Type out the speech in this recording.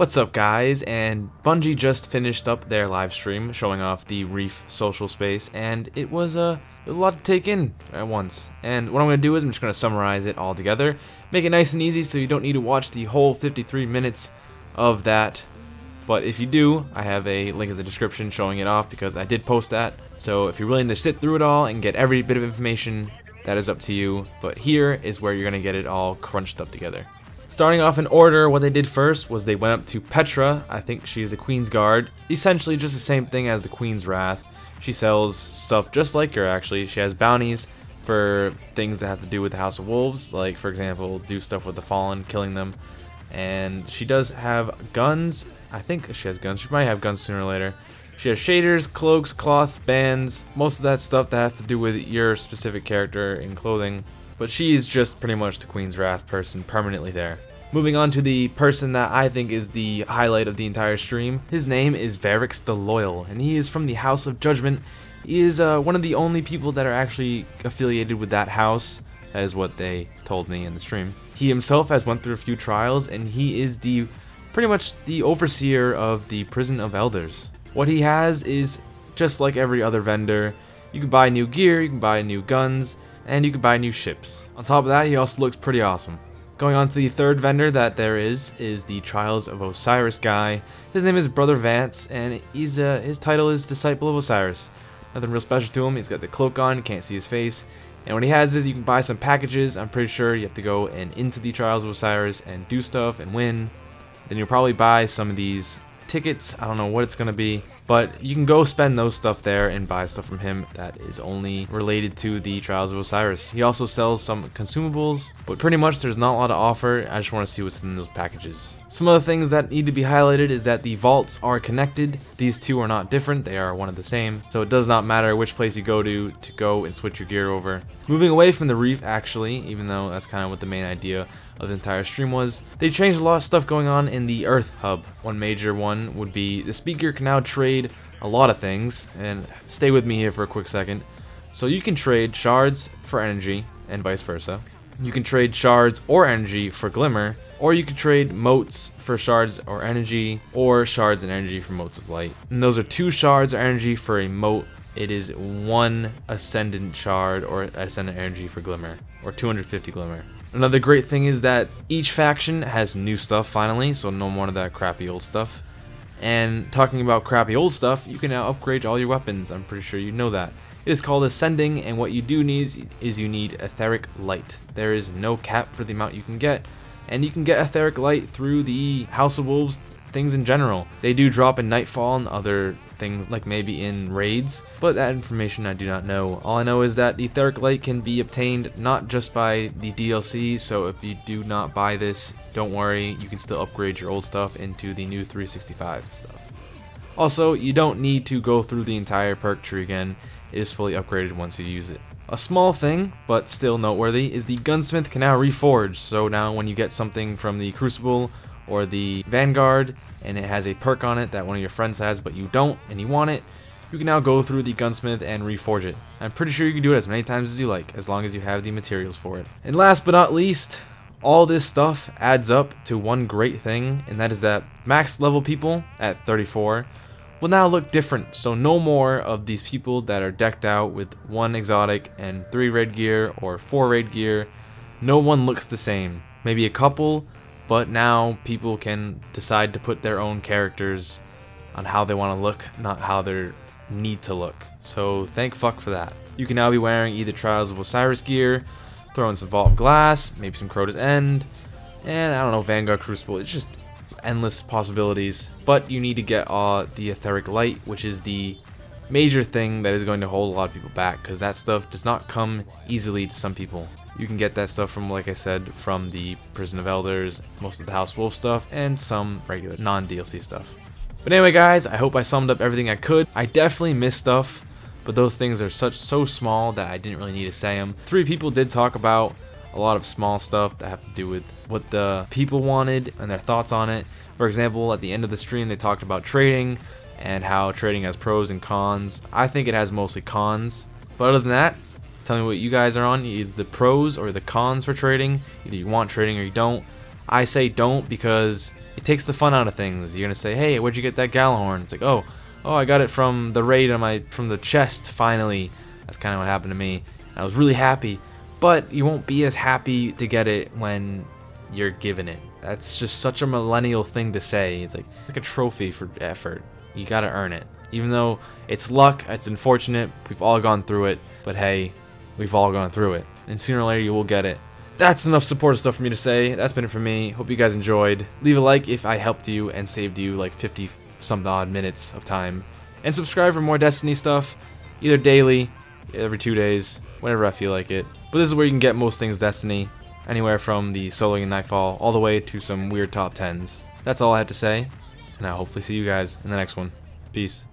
What's up, guys? And Bungie just finished up their live stream showing off the Reef social space, and it was a lot to take in at once. And what I'm going to do is I'm just going to summarize it all together, make it nice and easy so you don't need to watch the whole 53 minutes of that. But if you do, I have a link in the description showing it off because I did post that. So if you're willing to sit through it all and get every bit of information, that is up to you. But here is where you're going to get it all crunched up together. Starting off in order, what they did first was they went up to Petra. I think she is a Queen's Guard. Essentially just the same thing as the Queen's Wrath. She sells stuff just like her, actually. She has bounties for things that have to do with the House of Wolves, like, for example, do stuff with the Fallen, killing them. And she does have guns. I think she has guns. She might have guns sooner or later. She has shaders, cloaks, cloths, bands, most of that stuff that have to do with your specific character and clothing. But she's just pretty much the Queen's Wrath person permanently there. Moving on to the person that I think is the highlight of the entire stream. His name is Varix the Loyal, and he is from the House of Judgment. He is one of the only people that are actually affiliated with that house. That is what they told me in the stream. He himself has went through a few trials, and he is pretty much the overseer of the Prison of Elders. What he has is just like every other vendor. You can buy new gear, you can buy new guns, and you can buy new ships. On top of that, he also looks pretty awesome. Going on to the third vendor that there is the Trials of Osiris guy. His name is Brother Vance, and his title is Disciple of Osiris. Nothing real special to him. He's got the cloak on, you can't see his face. And what he has is you can buy some packages. I'm pretty sure you have to go into the Trials of Osiris and do stuff and win. Then you'll probably buy some of these tickets. I don't know what it's going to be, but you can go spend those stuff there and buy stuff from him that is only related to the Trials of Osiris. He also sells some consumables, but pretty much there's not a lot to offer. I just want to see what's in those packages. Some other things that need to be highlighted is that the vaults are connected. These two are not different, they are one of the same, so it does not matter which place you go to go and switch your gear over. Moving away from the Reef, actually, even though that's kind of what the main idea of the entire stream was, they changed a lot of stuff going on in the Earth Hub. One major one would be the speaker can now trade a lot of things, and stay with me here for a quick second. So you can trade shards for energy and vice versa. You can trade shards or energy for glimmer, or you can trade motes for shards or energy, or shards and energy for motes of light. And those are 2 shards or energy for a mote. It is 1 ascendant shard or ascendant energy for glimmer, or 250 glimmer. Another great thing is that each faction has new stuff finally, so no more of that crappy old stuff. And talking about crappy old stuff, you can now upgrade all your weapons. I'm pretty sure you know that. It is called Ascending, and what you do need is you need Etheric Light. There is no cap for the amount you can get, and you can get Etheric Light through the House of Wolves things in general. They do drop in Nightfall and other things, like maybe in raids, but that information I do not know. All I know is that the Etheric Light can be obtained not just by the DLC, so if you do not buy this, don't worry, you can still upgrade your old stuff into the new 365 stuff. Also, you don't need to go through the entire perk tree again. It is fully upgraded once you use it. A small thing, but still noteworthy, is the Gunsmith can now reforge, so now when you get something from the Crucible or the Vanguard, and it has a perk on it that one of your friends has but you don't and you want it, you can now go through the Gunsmith and reforge it. I'm pretty sure you can do it as many times as you like, as long as you have the materials for it. And last but not least, all this stuff adds up to one great thing, and that is that max level people at 34 will now look different. So no more of these people that are decked out with 1 exotic and 3 raid gear or 4 raid gear. No one looks the same. Maybe a couple, but now people can decide to put their own characters on how they want to look, not how they need to look. So thank fuck for that. You can now be wearing either Trials of Osiris gear, throw in some Vault of Glass, maybe some Crota's End, and I don't know, Vanguard Crucible. It's just endless possibilities. But you need to get the Etheric Light, which is the major thing that is going to hold a lot of people back, because that stuff does not come easily to some people. You can get that stuff from, like I said, from the Prison of Elders, most of the House Wolf stuff, and some regular non-DLC stuff. But anyway, guys, I hope I summed up everything I could. I definitely missed stuff, but those things are so small that I didn't really need to say them. 3 people did talk about a lot of small stuff that have to do with what the people wanted and their thoughts on it. For example, at the end of the stream, they talked about trading and how trading has pros and cons. I think it has mostly cons, but other than that, tell me what you guys are on, either the pros or the cons for trading. Either you want trading or you don't. I say don't because it takes the fun out of things. You're gonna say, hey, where'd you get that Gallahorn? It's like, oh, I got it from the raid on from the chest, finally. That's kind of what happened to me. I was really happy, but you won't be as happy to get it when you're given it. That's just such a millennial thing to say. It's like a trophy for effort. You gotta earn it. Even though it's luck, it's unfortunate, we've all gone through it, but hey, we've all gone through it. And sooner or later you will get it. That's enough supportive stuff for me to say. That's been it for me. Hope you guys enjoyed. Leave a like if I helped you and saved you like 50 some odd minutes of time. And subscribe for more Destiny stuff, either daily, every 2 days, whenever I feel like it. But this is where you can get most things Destiny, anywhere from the soloing and Nightfall all the way to some weird top 10s. That's all I have to say, and I'll hopefully see you guys in the next one. Peace.